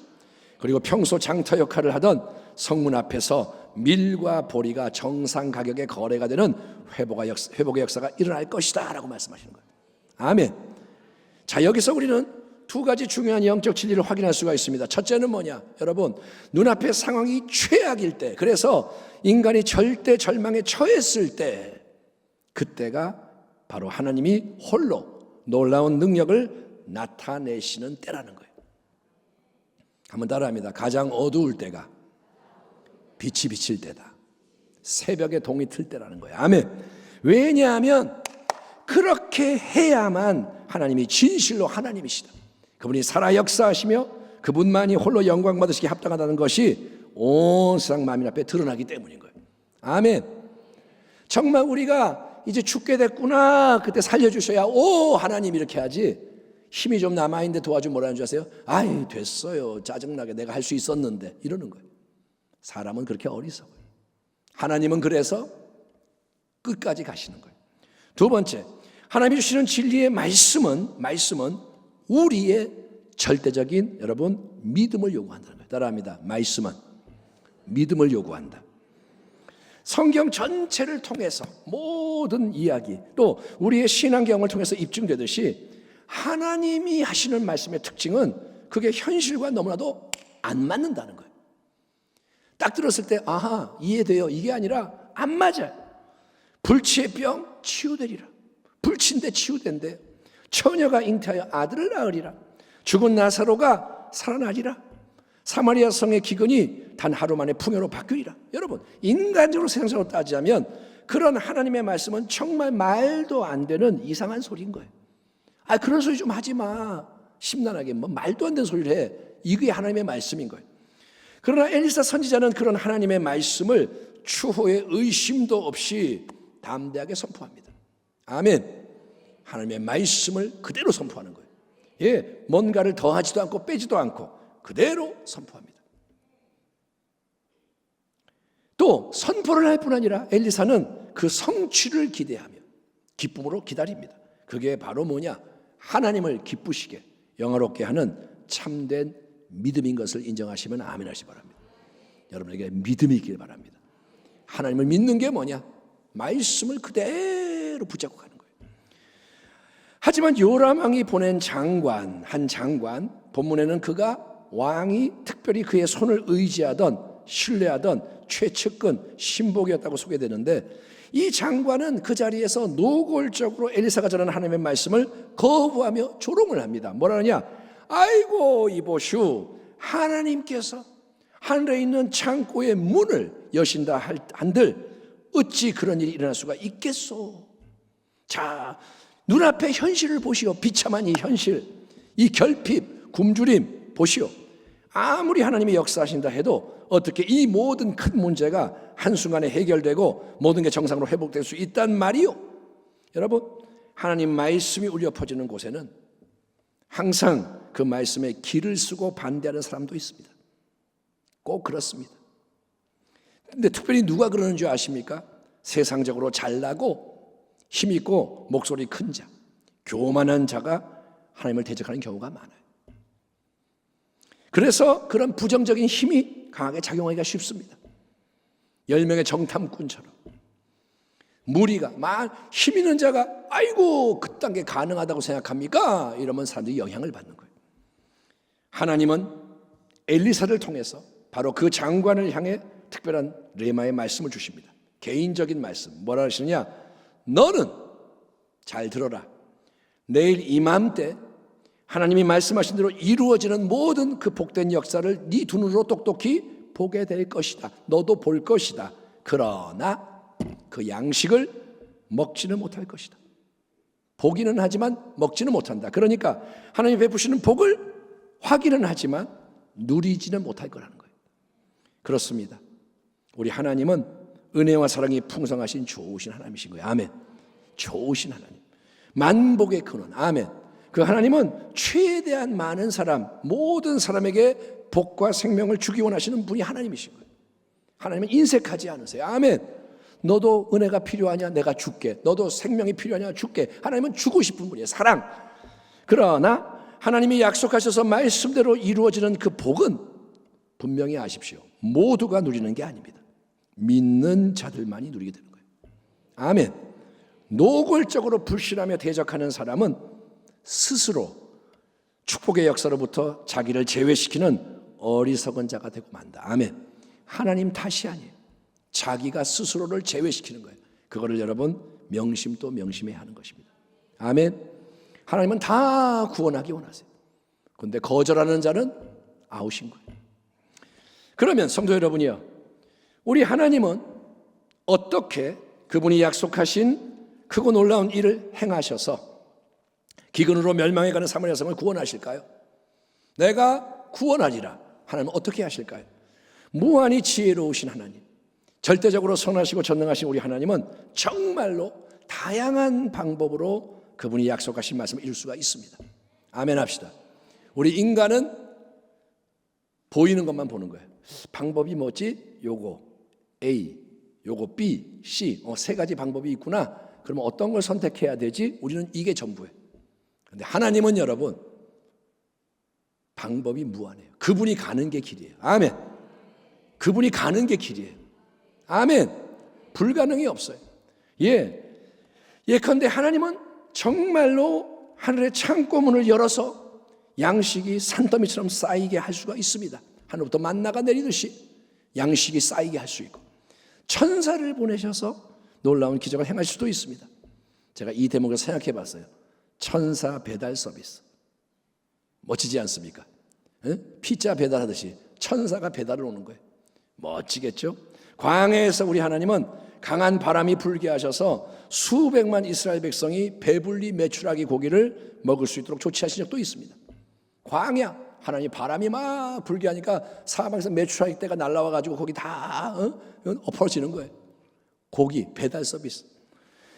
S2: 그리고 평소 장터 역할을 하던 성문 앞에서 밀과 보리가 정상 가격에 거래가 되는 회복의 역사가 일어날 것이다 라고 말씀하시는 거예요. 아멘. 자, 여기서 우리는 두 가지 중요한 영적 진리를 확인할 수가 있습니다. 첫째는 뭐냐? 여러분, 눈앞의 상황이 최악일 때, 그래서 인간이 절대 절망에 처했을 때, 그때가 바로 하나님이 홀로 놀라운 능력을 나타내시는 때라는 거예요. 한번 따라합니다. 가장 어두울 때가 빛이 비칠 때다. 새벽에 동이 틀 때라는 거예요. 아멘. 왜냐하면 그렇게 해야만 하나님이 진실로 하나님이시다. 그분이 살아 역사하시며 그분만이 홀로 영광 받으시기에 합당하다는 것이 온 세상 만민 앞에 드러나기 때문인 거예요. 아멘. 정말 우리가 이제 죽게 됐구나, 그때 살려주셔야 오 하나님 이렇게 하지, 힘이 좀 남아있는데 도와주면 뭐라는 줄 아세요? 아이 됐어요, 짜증나게 내가 할 수 있었는데, 이러는 거예요. 사람은 그렇게 어리석어요. 하나님은 그래서 끝까지 가시는 거예요. 두 번째, 하나님이 주시는 진리의 말씀은 우리의 절대적인 여러분 믿음을 요구한다는 거예요. 따라합니다. 말씀은 믿음을 요구한다. 성경 전체를 통해서 모든 이야기, 또 우리의 신앙경험을 통해서 입증되듯이 하나님이 하시는 말씀의 특징은 그게 현실과 너무나도 안 맞는다는 거예요. 딱 들었을 때 아하 이해돼요. 이게 아니라 안 맞아요. 불치의 병 치유되리라. 불치인데 치유된대요. 처녀가 잉태하여 아들을 낳으리라. 죽은 나사로가 살아나리라. 사마리아 성의 기근이 단 하루 만에 풍요로 바뀌리라. 여러분, 인간적으로 세상적으로 따지자면 그런 하나님의 말씀은 정말 말도 안 되는 이상한 소리인 거예요. 아, 그런 소리 좀 하지 마. 심란하게 뭐 말도 안 되는 소리를 해. 이게 하나님의 말씀인 거예요. 그러나 엘리사 선지자는 그런 하나님의 말씀을 추후에 의심도 없이 담대하게 선포합니다. 아멘. 하나님의 말씀을 그대로 선포하는 거예요. 예, 뭔가를 더하지도 않고 빼지도 않고 그대로 선포합니다. 또 선포를 할 뿐 아니라 엘리사는 그 성취를 기대하며 기쁨으로 기다립니다. 그게 바로 뭐냐? 하나님을 기쁘시게 영화롭게 하는 참된 믿음인 것을 인정하시면 아멘 하시기 바랍니다. 여러분에게 믿음이 있길 바랍니다. 하나님을 믿는 게 뭐냐? 말씀을 그대로 붙잡고 가는 거예요. 하지만 요람 왕이 보낸 한 장관, 본문에는 그가 왕이 특별히 그의 손을 의지하던 신뢰하던 최측근 신복이었다고 소개되는데, 이 장관은 그 자리에서 노골적으로 엘리사가 전하는 하나님의 말씀을 거부하며 조롱을 합니다. 뭐라느냐? 아이고 이보슈, 하나님께서 하늘에 있는 창고의 문을 여신다 한들 어찌 그런 일이 일어날 수가 있겠소. 자, 눈앞의 현실을 보시오. 비참한 이 현실, 이 결핍, 굶주림 보시오. 아무리 하나님이 역사하신다 해도 어떻게 이 모든 큰 문제가 한순간에 해결되고 모든 게 정상으로 회복될 수 있단 말이요. 여러분, 하나님 말씀이 울려 퍼지는 곳에는 항상 그 말씀에 길을 쓰고 반대하는 사람도 있습니다. 꼭 그렇습니다. 근데 특별히 누가 그러는 줄 아십니까? 세상적으로 잘나고 힘있고 목소리 큰 자, 교만한 자가 하나님을 대적하는 경우가 많아요. 그래서 그런 부정적인 힘이 강하게 작용하기가 쉽습니다. 10명의 정탐꾼처럼 무리가 힘 있는 자가 아이고 그딴 게 가능하다고 생각합니까? 이러면 사람들이 영향을 받는 거예요. 하나님은 엘리사를 통해서 바로 그 장관을 향해 특별한 레마의 말씀을 주십니다. 개인적인 말씀. 뭐라 하시느냐? 너는 잘 들어라. 내일 이맘때 하나님이 말씀하신 대로 이루어지는 모든 그 복된 역사를 네 두 눈으로 똑똑히 보게 될 것이다. 너도 볼 것이다. 그러나 그 양식을 먹지는 못할 것이다. 보기는 하지만 먹지는 못한다. 그러니까 하나님이 베푸시는 복을 확인은 하지만 누리지는 못할 거라는 거예요. 그렇습니다. 우리 하나님은 은혜와 사랑이 풍성하신 좋으신 하나님이신 거예요. 아멘. 좋으신 하나님, 만복의 근원. 아멘. 그 하나님은 최대한 많은 사람, 모든 사람에게 복과 생명을 주기 원하시는 분이 하나님이신 거예요. 하나님은 인색하지 않으세요. 아멘. 너도 은혜가 필요하냐? 내가 줄게. 너도 생명이 필요하냐? 줄게. 하나님은 주고 싶은 분이에요. 사랑. 그러나 하나님이 약속하셔서 말씀대로 이루어지는 그 복은 분명히 아십시오. 모두가 누리는 게 아닙니다. 믿는 자들만이 누리게 되는 거예요. 아멘. 노골적으로 불신하며 대적하는 사람은 스스로 축복의 역사로부터 자기를 제외시키는 어리석은 자가 되고 만다. 아멘. 하나님 탓이 아니에요. 자기가 스스로를 제외시키는 거예요. 그거를 여러분 명심 또 명심해야 하는 것입니다. 아멘. 하나님은 다 구원하기 원하세요. 그런데 거절하는 자는 아웃인 거예요. 그러면 성도 여러분이요, 우리 하나님은 어떻게 그분이 약속하신 크고 놀라운 일을 행하셔서 기근으로 멸망해가는 사마리아 성을 구원하실까요? 내가 구원하리라. 하나님은 어떻게 하실까요? 무한히 지혜로우신 하나님, 절대적으로 선하시고 전능하신 우리 하나님은 정말로 다양한 방법으로 그분이 약속하신 말씀을 이룰 수가 있습니다. 아멘 합시다. 우리 인간은 보이는 것만 보는 거예요. 방법이 뭐지? 요거 A, 요거 B, C, 세 가지 방법이 있구나. 그러면 어떤 걸 선택해야 되지? 우리는 이게 전부예요. 그런데 하나님은 여러분 방법이 무한해요. 그분이 가는 게 길이에요. 아멘. 그분이 가는 게 길이에요. 아멘. 불가능이 없어요. 예컨대 하나님은 정말로 하늘의 창고문을 열어서 양식이 산더미처럼 쌓이게 할 수가 있습니다. 하늘부터 만나가 내리듯이 양식이 쌓이게 할 수 있고, 천사를 보내셔서 놀라운 기적을 행할 수도 있습니다. 제가 이 대목을 생각해 봤어요. 천사 배달 서비스. 멋지지 않습니까? 피자 배달하듯이 천사가 배달을 오는 거예요. 멋지겠죠? 광야에서 우리 하나님은 강한 바람이 불게 하셔서 수백만 이스라엘 백성이 배불리 메추라기 고기를 먹을 수 있도록 조치하신 적도 있습니다. 광야, 하나님 바람이 막 불게 하니까 사방에서 메추라기 떼가 날라와 가지고 거기 다 엎어지는 거예요. 고기 배달 서비스.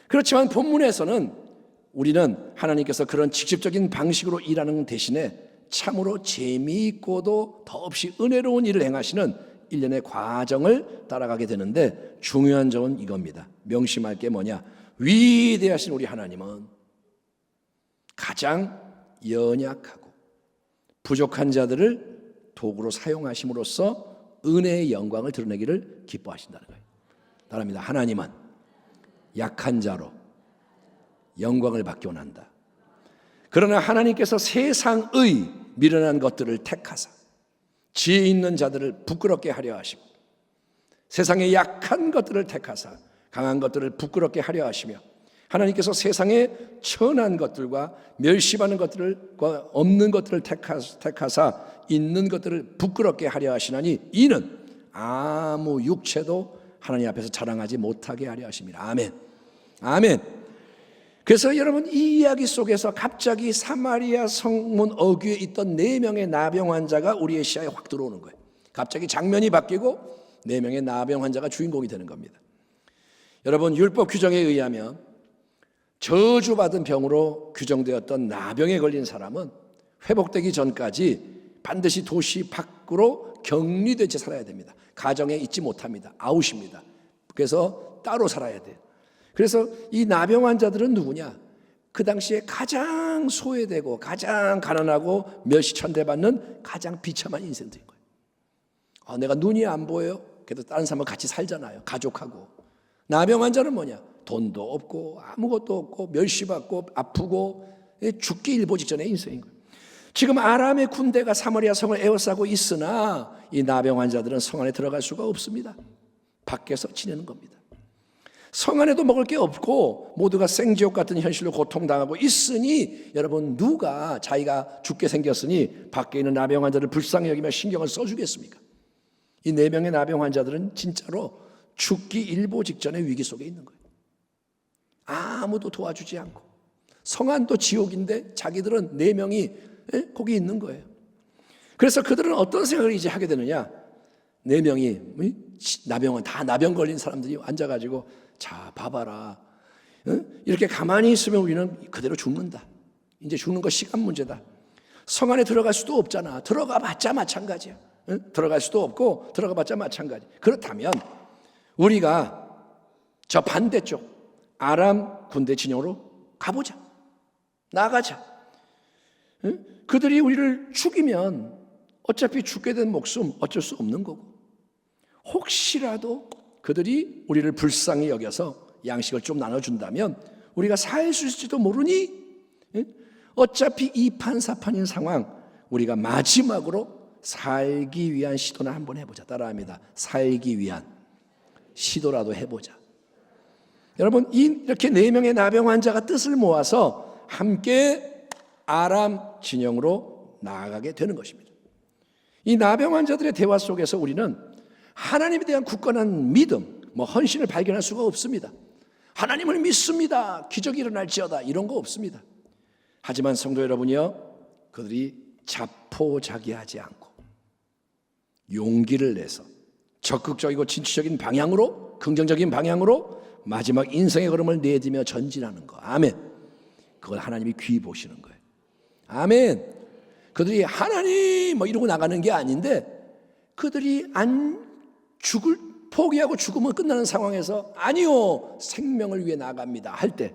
S2: 그렇지만 본문에서는 우리는 하나님께서 그런 직접적인 방식으로 일하는 대신에 참으로 재미있고도 더없이 은혜로운 일을 행하시는 일련의 과정을 따라가게 되는데, 중요한 점은 이겁니다. 명심할 게 뭐냐? 위대하신 우리 하나님은 가장 연약하고 부족한 자들을 도구로 사용하심으로써 은혜의 영광을 드러내기를 기뻐하신다는 거예요. 따릅니다. 하나님은 약한 자로 영광을 받기 원한다. 그러나 하나님께서 세상의 미련한 것들을 택하사 지혜 있는 자들을 부끄럽게 하려 하시고, 세상의 약한 것들을 택하사 강한 것들을 부끄럽게 하려 하시며, 하나님께서 세상의 천한 것들과 멸시받는 것들과 없는 것들을 택하사 있는 것들을 부끄럽게 하려 하시나니, 이는 아무 육체도 하나님 앞에서 자랑하지 못하게 하려 하십니다. 아멘. 아멘. 그래서 여러분, 이 이야기 속에서 갑자기 사마리아 성문 어귀에 있던 4명의 나병 환자가 우리의 시야에 확 들어오는 거예요. 갑자기 장면이 바뀌고 4명의 나병 환자가 주인공이 되는 겁니다. 여러분, 율법 규정에 의하면 저주받은 병으로 규정되었던 나병에 걸린 사람은 회복되기 전까지 반드시 도시 밖으로 격리된 채 살아야 됩니다. 가정에 있지 못합니다. 아웃입니다. 그래서 따로 살아야 돼요. 그래서 이 나병 환자들은 누구냐? 그 당시에 가장 소외되고 가장 가난하고 멸시천대받는 가장 비참한 인생들인 거예요. 내가 눈이 안 보여요. 그래도 다른 사람하고 같이 살잖아요. 가족하고. 나병 환자는 뭐냐? 돈도 없고 아무것도 없고 멸시받고 아프고 죽기 일보 직전의 인생인 거예요. 지금 아람의 군대가 사마리아 성을 에워싸고 있으나 이 나병 환자들은 성 안에 들어갈 수가 없습니다. 밖에서 지내는 겁니다. 성 안에도 먹을 게 없고 모두가 생지옥 같은 현실로 고통당하고 있으니 여러분 누가 자기가 죽게 생겼으니 밖에 있는 나병 환자를 불쌍히 여기며 신경을 써주겠습니까? 이 4명의 나병 환자들은 진짜로 죽기 일보 직전의 위기 속에 있는 거예요. 아무도 도와주지 않고 성 안도 지옥인데 자기들은 4명이 거기 있는 거예요. 그래서 그들은 어떤 생각을 이제 하게 되느냐? 4명이 나병은 다 나병 걸린 사람들이 앉아가지고 자 봐봐라, 이렇게 가만히 있으면 우리는 그대로 죽는다. 이제 죽는 거 시간 문제다. 성 안에 들어갈 수도 없잖아. 들어가봤자 마찬가지야. 들어갈 수도 없고 들어가봤자 마찬가지. 그렇다면 우리가 저 반대쪽 아람 군대 진영으로 가보자. 나가자. 그들이 우리를 죽이면 어차피 죽게 된 목숨 어쩔 수 없는 거고, 혹시라도 그들이 우리를 불쌍히 여겨서 양식을 좀 나눠준다면 우리가 살 수 있을지도 모르니 어차피 이판사판인 상황, 우리가 마지막으로 살기 위한 시도나 한번 해보자. 따라합니다. 살기 위한 시도라도 해보자. 여러분 이렇게 4명의 나병 환자가 뜻을 모아서 함께 아람 진영으로 나아가게 되는 것입니다. 이 나병 환자들의 대화 속에서 우리는 하나님에 대한 굳건한 믿음, 헌신을 발견할 수가 없습니다. 하나님을 믿습니다. 기적이 일어날지어다. 이런 거 없습니다. 하지만 성도 여러분이요, 그들이 자포자기하지 않고 용기를 내서 적극적이고 진취적인 방향으로, 긍정적인 방향으로 마지막 인생의 걸음을 내디며 전진하는 거. 아멘. 그걸 하나님이 귀히 보시는 거예요. 아멘. 그들이 하나님 이러고 나가는 게 아닌데, 그들이 포기하고 죽으면 끝나는 상황에서 아니요, 생명을 위해 나갑니다 할 때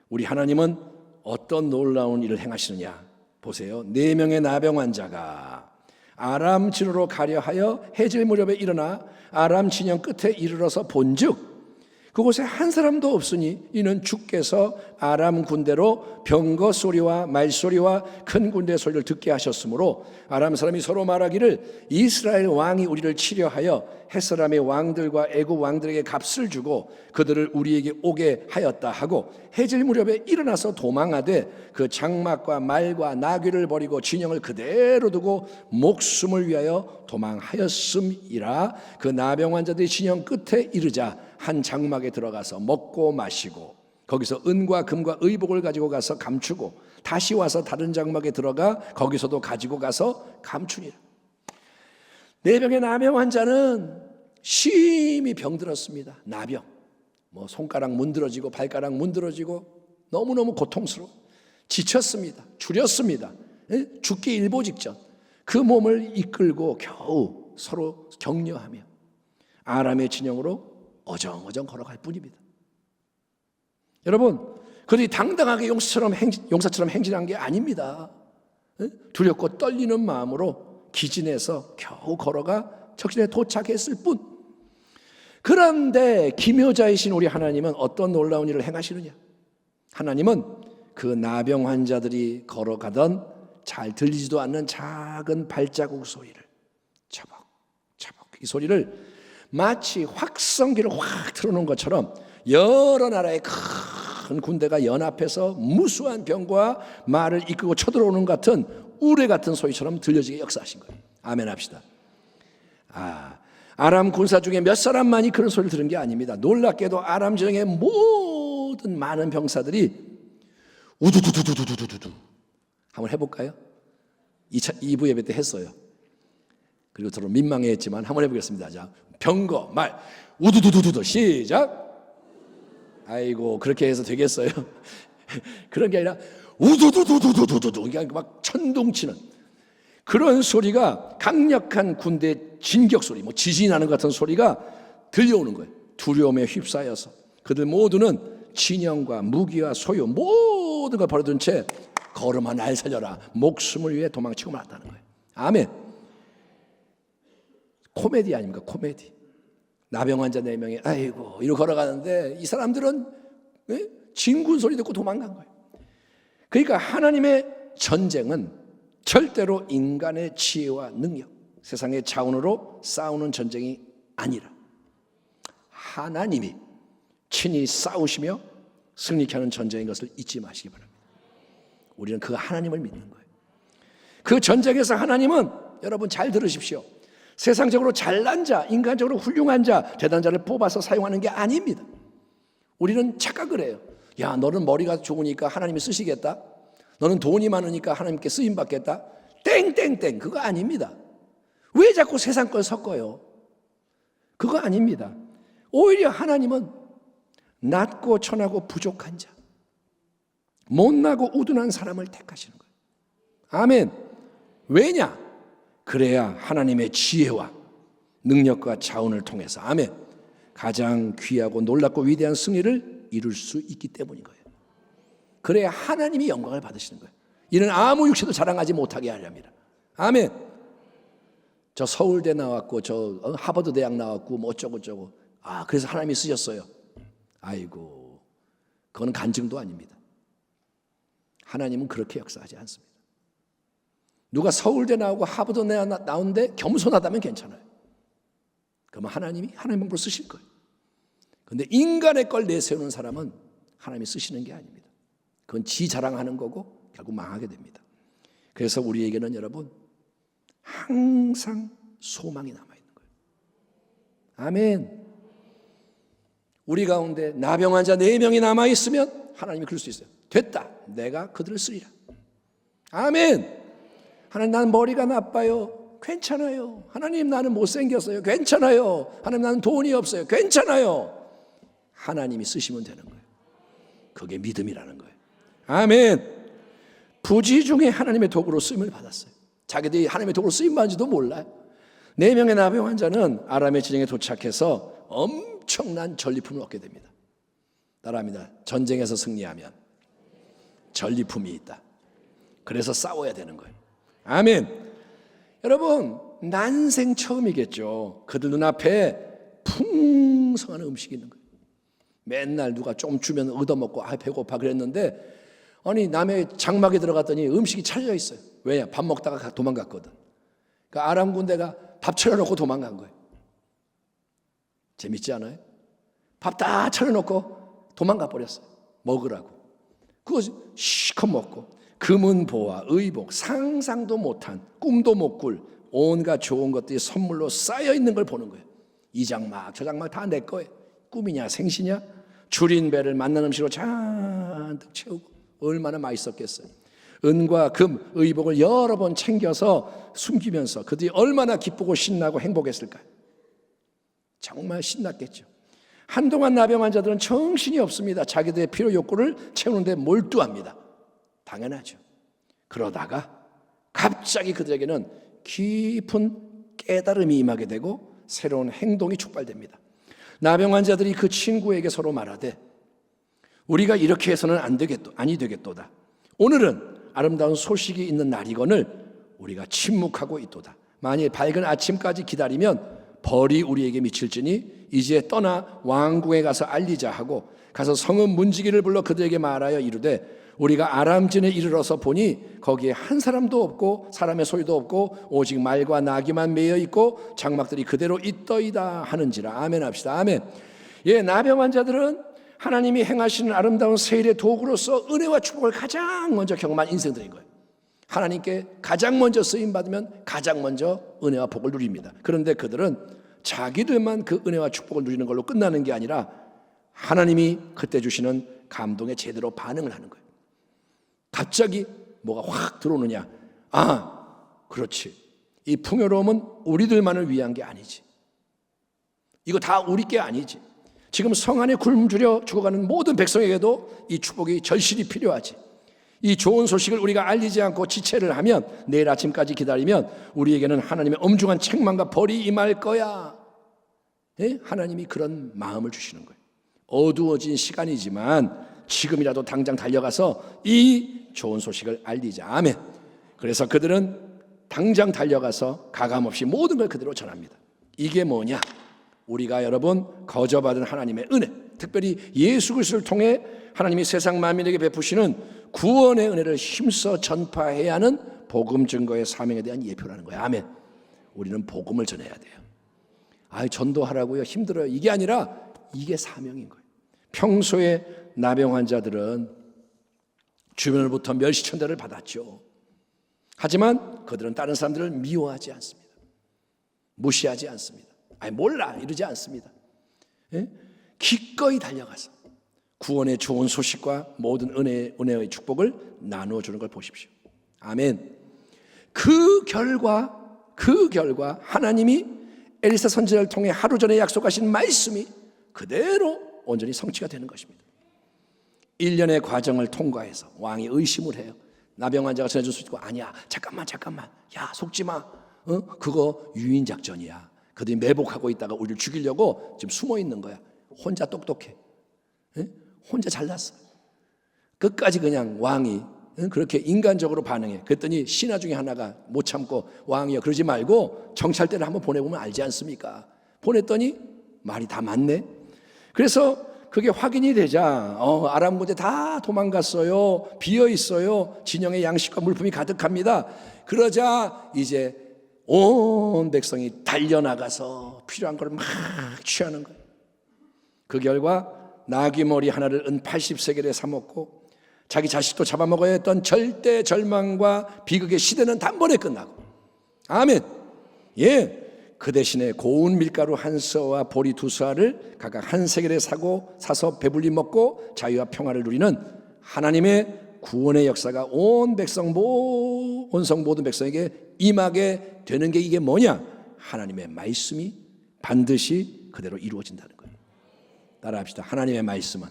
S2: 우리 하나님은 어떤 놀라운 일을 행하시느냐 보세요. 4명의 나병 환자가 아람 진으로 가려 하여 해질 무렵에 일어나 아람 진영 끝에 이르러서 본즉 그곳에 한 사람도 없으니 이는 주께서 아람 군대로 병거 소리와 말소리와 큰 군대 소리를 듣게 하셨으므로 아람 사람이 서로 말하기를 이스라엘 왕이 우리를 치려하여 햇사람의 왕들과 애굽 왕들에게 값을 주고 그들을 우리에게 오게 하였다 하고 해질 무렵에 일어나서 도망하되 그 장막과 말과 나귀를 버리고 진영을 그대로 두고 목숨을 위하여 도망하였음이라. 그 나병 환자들이 진영 끝에 이르자 한 장막에 들어가서 먹고 마시고 거기서 은과 금과 의복을 가지고 가서 감추고 다시 와서 다른 장막에 들어가 거기서도 가지고 가서 감추니라. 4명의 나병 환자는 심히 병들었습니다. 나병, 손가락 문드러지고 발가락 문드러지고 너무너무 고통스러워 지쳤습니다. 주렸습니다. 죽기 일보 직전 그 몸을 이끌고 겨우 서로 격려하며 아람의 진영으로 어정어정 걸어갈 뿐입니다. 여러분, 그들이 당당하게 용사처럼 행진한 게 아닙니다. 두렵고 떨리는 마음으로 기진해서 겨우 걸어가 적신에 도착했을 뿐. 그런데 기묘자이신 우리 하나님은 어떤 놀라운 일을 행하시느냐? 하나님은 그 나병 환자들이 걸어가던 잘 들리지도 않는 작은 발자국 소리를 차벅차벅, 이 소리를 마치 확성기를 확 틀어놓은 것처럼 여러 나라의 큰 군대가 연합해서 무수한 병과 말을 이끌고 쳐들어오는 것 같은 우레 같은 소리처럼 들려지게 역사하신 거예요. 아멘 합시다. 아람 군사 중에 몇 사람만이 그런 소리를 들은 게 아닙니다. 놀랍게도 아람 진영의 모든 많은 병사들이 우두두두두두두두 한번 해볼까요? 2부 예배 때 했어요. 그리고 서로 민망해했지만 한번 해보겠습니다. 자, 병거, 말, 우두두두두두 시작. 아이고 그렇게 해서 되겠어요? 그런 게 아니라 우두두두두두두두, 그러니까 막 천둥치는 그런 소리가 강력한 군대 진격 소리, 뭐 지진이 나는 것 같은 소리가 들려오는 거예요. 두려움에 휩싸여서 그들 모두는 진영과 무기와 소유 모든 걸 버려둔 채 걸음아 날 살려라 목숨을 위해 도망치고 말았다는 거예요. 아멘. 코미디 아닙니까? 코미디. 나병 환자 4명이 아이고 이러고 걸어가는데 이 사람들은 진군 소리 듣고 도망간 거예요. 그러니까 하나님의 전쟁은 절대로 인간의 지혜와 능력, 세상의 자원으로 싸우는 전쟁이 아니라 하나님이 친히 싸우시며 승리케 하는 전쟁인 것을 잊지 마시기 바랍니다. 우리는 그 하나님을 믿는 거예요. 그 전쟁에서 하나님은 여러분 잘 들으십시오. 세상적으로 잘난 자, 인간적으로 훌륭한 자, 대단한 자를 뽑아서 사용하는 게 아닙니다. 우리는 착각을 해요. 야, 너는 머리가 좋으니까 하나님이 쓰시겠다. 너는 돈이 많으니까 하나님께 쓰임 받겠다. 땡땡땡 그거 아닙니다. 왜 자꾸 세상 걸 섞어요? 그거 아닙니다. 오히려 하나님은 낮고 천하고 부족한 자, 못나고 우둔한 사람을 택하시는 거예요. 아멘. 왜냐? 그래야 하나님의 지혜와 능력과 자원을 통해서 아멘 가장 귀하고 놀랍고 위대한 승리를 이룰 수 있기 때문인 거예요. 그래야 하나님이 영광을 받으시는 거예요. 이는 아무 육체도 자랑하지 못하게 하렵니다. 아멘. 저 서울대 나왔고 저 하버드 대학 나왔고 뭐 어쩌고저쩌고 그래서 하나님이 쓰셨어요. 아이고 그건 간증도 아닙니다. 하나님은 그렇게 역사하지 않습니다. 누가 서울대 나오고 하버드 나오는데 겸손하다면 괜찮아요. 그러면 하나님이 하나님 방법으로 쓰실 거예요. 그런데 인간의 걸 내세우는 사람은 하나님이 쓰시는 게 아닙니다. 그건 지 자랑하는 거고 결국 망하게 됩니다. 그래서 우리에게는 여러분 항상 소망이 남아있는 거예요. 아멘. 우리 가운데 나병 환자 4명이 남아있으면 하나님이 그럴 수 있어요. 됐다. 내가 그들을 쓰리라. 아멘. 하나님 나는 머리가 나빠요. 괜찮아요. 하나님 나는 못생겼어요. 괜찮아요. 하나님 나는 돈이 없어요. 괜찮아요. 하나님이 쓰시면 되는 거예요. 그게 믿음이라는 거예요. 아멘. 부지 중에 하나님의 도구로 쓰임을 받았어요. 자기들이 하나님의 도구로 쓰임 받은지도 몰라요. 4명의 나병 환자는 아람의 진영에 도착해서 엄청난 전리품을 얻게 됩니다. 따라합니다. 전쟁에서 승리하면 전리품이 있다. 그래서 싸워야 되는 거예요. 아멘. 여러분 난생 처음이겠죠. 그들 눈앞에 풍성한 음식이 있는 거예요. 맨날 누가 좀 주면 얻어먹고 배고파 그랬는데 아니 남의 장막에 들어갔더니 음식이 차려져 있어요. 왜냐? 밥 먹다가 도망갔거든. 그러니까 아람 군대가 밥 차려놓고 도망간 거예요. 재밌지 않아요? 밥 다 차려놓고 도망가 버렸어요. 먹으라고. 그거 시컷 먹고 금은 보화, 의복, 상상도 못한 꿈도 못 꿀 온갖 좋은 것들이 선물로 쌓여 있는 걸 보는 거예요. 이 장막 저 장막 다 내 거예요. 꿈이냐 생시냐? 줄인 배를 맛난 음식으로 잔뜩 채우고 얼마나 맛있었겠어요. 은과 금, 의복을 여러 번 챙겨서 숨기면서 그들이 얼마나 기쁘고 신나고 행복했을까요? 정말 신났겠죠. 한동안 나병 환자들은 정신이 없습니다. 자기들의 필요 욕구를 채우는 데 몰두합니다. 당연하죠. 그러다가 갑자기 그들에게는 깊은 깨달음이 임하게 되고 새로운 행동이 촉발됩니다. 나병 환자들이 그 친구에게 서로 말하되 우리가 이렇게 해서는 아니 되겠도다. 오늘은 아름다운 소식이 있는 날이거늘 우리가 침묵하고 있도다. 만일 밝은 아침까지 기다리면 벌이 우리에게 미칠지니 이제 떠나 왕궁에 가서 알리자 하고 가서 성읍 문지기를 불러 그들에게 말하여 이르되 우리가 아람진에 이르러서 보니 거기에 한 사람도 없고 사람의 소리도 없고 오직 말과 나귀만 매여 있고 장막들이 그대로 있더이다 하는지라. 아멘 합시다. 아멘. 예, 나병 환자들은 하나님이 행하시는 아름다운 세일의 도구로서 은혜와 축복을 가장 먼저 경험한 인생들인 거예요. 하나님께 가장 먼저 쓰임 받으면 가장 먼저 은혜와 복을 누립니다. 그런데 그들은 자기들만 그 은혜와 축복을 누리는 걸로 끝나는 게 아니라 하나님이 그때 주시는 감동에 제대로 반응을 하는 거예요. 갑자기 뭐가 확 들어오느냐? 그렇지. 이 풍요로움은 우리들만을 위한 게 아니지. 이거 다 우리 게 아니지. 지금 성 안에 굶주려 죽어가는 모든 백성에게도 이 축복이 절실히 필요하지. 이 좋은 소식을 우리가 알리지 않고 지체를 하면, 내일 아침까지 기다리면 우리에게는 하나님의 엄중한 책망과 벌이 임할 거야. 예? 하나님이 그런 마음을 주시는 거예요. 어두워진 시간이지만 지금이라도 당장 달려가서 이 좋은 소식을 알리자. 아멘. 그래서 그들은 당장 달려가서 가감없이 모든 걸 그대로 전합니다. 이게 뭐냐? 우리가 여러분 거저받은 하나님의 은혜, 특별히 예수 그리스도를 통해 하나님이 세상 만민에게 베푸시는 구원의 은혜를 힘써 전파해야 하는 복음 증거의 사명에 대한 예표라는 거예요. 아멘. 우리는 복음을 전해야 돼요. 전도하라고요? 힘들어요. 이게 아니라 이게 사명인 거예요. 평소에 나병 환자들은 주변으로부터 멸시천대를 받았죠. 하지만 그들은 다른 사람들을 미워하지 않습니다. 무시하지 않습니다. 몰라 이러지 않습니다. 예? 기꺼이 달려가서 구원의 좋은 소식과 모든 은혜의 축복을 나누어 주는 걸 보십시오. 아멘. 그 결과 하나님이 엘리사 선지자를 통해 하루 전에 약속하신 말씀이 그대로 온전히 성취가 되는 것입니다. 1년의 과정을 통과해서 왕이 의심을 해요. 나병 환자가 전해줄 수 있고, 아니야, 잠깐만, 야, 속지 마. 그거 유인 작전이야. 그들이 매복하고 있다가 우리를 죽이려고 지금 숨어 있는 거야. 혼자 똑똑해. 혼자 잘났어. 끝까지 그냥 왕이 그렇게 인간적으로 반응해. 그랬더니 신하 중에 하나가 못 참고, 왕이여 그러지 말고 정찰대를 한번 보내보면 알지 않습니까? 보냈더니 말이 다 맞네. 그래서 그게 확인이 되자 아람 군대 다 도망갔어요. 비어 있어요. 진영에 양식과 물품이 가득합니다. 그러자 이제 온 백성이 달려나가서 필요한 걸 막 취하는 거예요. 그 결과 나귀 머리 하나를 은 80세겔에 사먹고, 자기 자식도 잡아먹어야 했던 절대 절망과 비극의 시대는 단번에 끝나고, 아멘. 예, 그 대신에 고운 밀가루 한 서와 보리 두 서를 각각 한 세겔에 사서 배불리 먹고 자유와 평화를 누리는 하나님의 구원의 역사가 온 성 모든 백성에게 임하게 되는 게 이게 뭐냐? 하나님의 말씀이 반드시 그대로 이루어진다는 거예요. 따라합시다. 하나님의 말씀은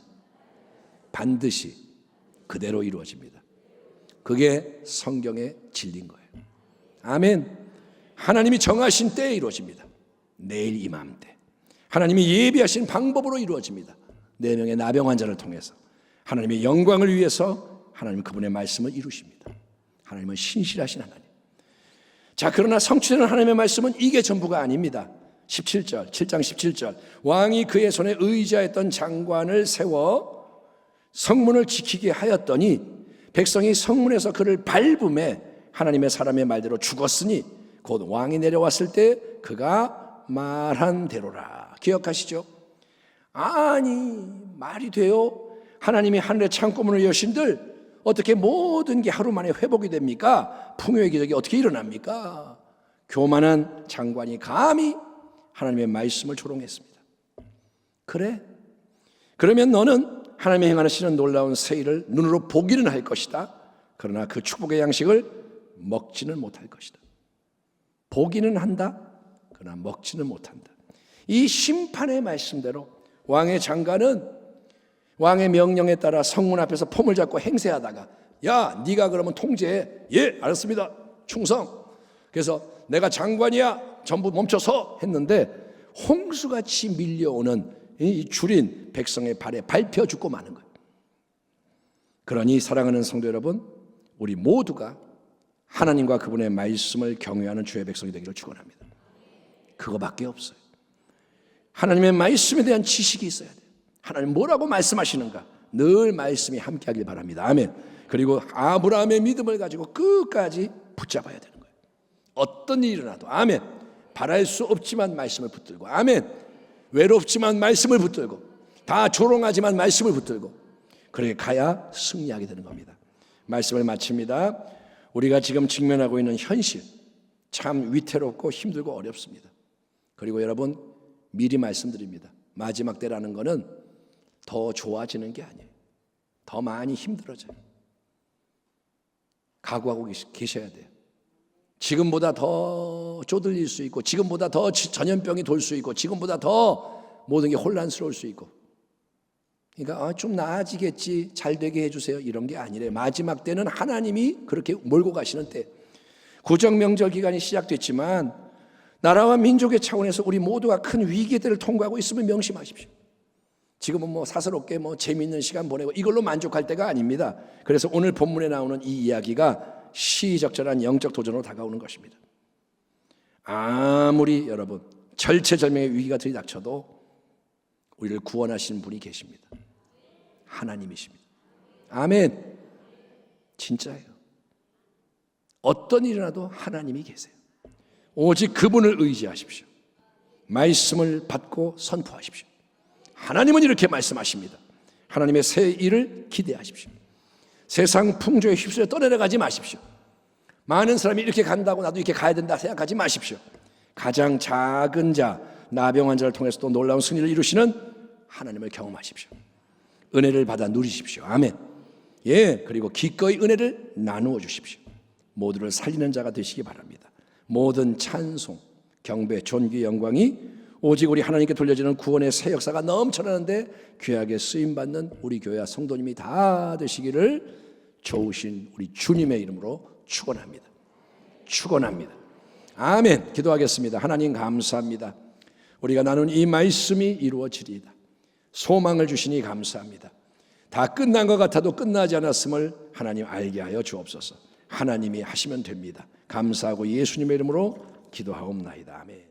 S2: 반드시 그대로 이루어집니다. 그게 성경의 진리인 거예요. 아멘. 하나님이 정하신 때에 이루어집니다. 내일 이맘때 하나님이 예비하신 방법으로 이루어집니다. 4명의 나병 환자를 통해서 하나님의 영광을 위해서 하나님은 그분의 말씀을 이루십니다. 하나님은 신실하신 하나님. 자, 그러나 성취되는 하나님의 말씀은 이게 전부가 아닙니다. 7장 17절 왕이 그의 손에 의지하였던 장관을 세워 성문을 지키게 하였더니 백성이 성문에서 그를 밟음에 하나님의 사람의 말대로 죽었으니 곧 왕이 내려왔을 때 그가 말한 대로라. 기억하시죠? 아니 말이 돼요? 하나님이 하늘의 창고문을 여신들 어떻게 모든 게 하루 만에 회복이 됩니까? 풍요의 기적이 어떻게 일어납니까? 교만한 장관이 감히 하나님의 말씀을 조롱했습니다. 그래? 그러면 너는 하나님의 행하시는 놀라운 새 일을 눈으로 보기는 할 것이다. 그러나 그 축복의 양식을 먹지는 못할 것이다. 보기는 한다. 그러나 먹지는 못한다. 이 심판의 말씀대로 왕의 장관은 왕의 명령에 따라 성문 앞에서 폼을 잡고 행세하다가, 야, 네가 그러면 통제해. 예, 알았습니다. 충성. 그래서 내가 장관이야. 전부 멈춰서 했는데 홍수같이 밀려오는 이 줄인 백성의 발에 밟혀 죽고 마는 거예요. 그러니 사랑하는 성도 여러분, 우리 모두가 하나님과 그분의 말씀을 경외하는 주의 백성이 되기를 축원합니다. 그거밖에 없어요. 하나님의 말씀에 대한 지식이 있어야 돼요. 하나님 뭐라고 말씀하시는가 늘 말씀이 함께하길 바랍니다. 아멘. 그리고 아브라함의 믿음을 가지고 끝까지 붙잡아야 되는 거예요. 어떤 일이 일어나도 아멘. 바랄 수 없지만 말씀을 붙들고, 아멘. 외롭지만 말씀을 붙들고, 다 조롱하지만 말씀을 붙들고, 그렇게 가야 승리하게 되는 겁니다. 말씀을 마칩니다. 우리가 지금 직면하고 있는 현실 참 위태롭고 힘들고 어렵습니다. 그리고 여러분 미리 말씀드립니다. 마지막 때라는 거는 더 좋아지는 게 아니에요. 더 많이 힘들어져요. 각오하고 계셔야 돼요. 지금보다 더 쪼들릴 수 있고, 지금보다 더 전염병이 돌 수 있고, 지금보다 더 모든 게 혼란스러울 수 있고, 그러니까 좀 나아지겠지, 잘 되게 해주세요, 이런 게 아니래. 마지막 때는 하나님이 그렇게 몰고 가시는 때. 구정명절 기간이 시작됐지만 나라와 민족의 차원에서 우리 모두가 큰 위기들을 통과하고 있음을 명심하십시오. 지금은 사스럽게 재미있는 시간 보내고 이걸로 만족할 때가 아닙니다. 그래서 오늘 본문에 나오는 이 이야기가 시의적절한 영적 도전으로 다가오는 것입니다. 아무리 여러분 절체절명의 위기가 들이닥쳐도 우리를 구원하시는 분이 계십니다. 하나님이십니다. 아멘. 진짜예요. 어떤 일이 나도 하나님이 계세요. 오직 그분을 의지하십시오. 말씀을 받고 선포하십시오. 하나님은 이렇게 말씀하십니다. 하나님의 새 일을 기대하십시오. 세상 풍조에 휩쓸려 떠내려가지 마십시오. 많은 사람이 이렇게 간다고 나도 이렇게 가야 된다 생각하지 마십시오. 가장 작은 자, 나병 환자를 통해서 또 놀라운 승리를 이루시는 하나님을 경험하십시오. 은혜를 받아 누리십시오. 아멘. 예, 그리고 기꺼이 은혜를 나누어 주십시오. 모두를 살리는 자가 되시기 바랍니다. 모든 찬송, 경배, 존귀, 영광이 오직 우리 하나님께 돌려지는 구원의 새 역사가 넘쳐나는데 귀하게 쓰임받는 우리 교회 성도님이 다 되시기를 좋으신 우리 주님의 이름으로 축원합니다. 축원합니다. 아멘. 기도하겠습니다. 하나님 감사합니다. 우리가 나눈 이 말씀이 이루어지리이다. 소망을 주시니 감사합니다. 다 끝난 것 같아도 끝나지 않았음을 하나님 알게 하여 주옵소서. 하나님이 하시면 됩니다. 감사하고 예수님의 이름으로 기도하옵나이다. 아멘.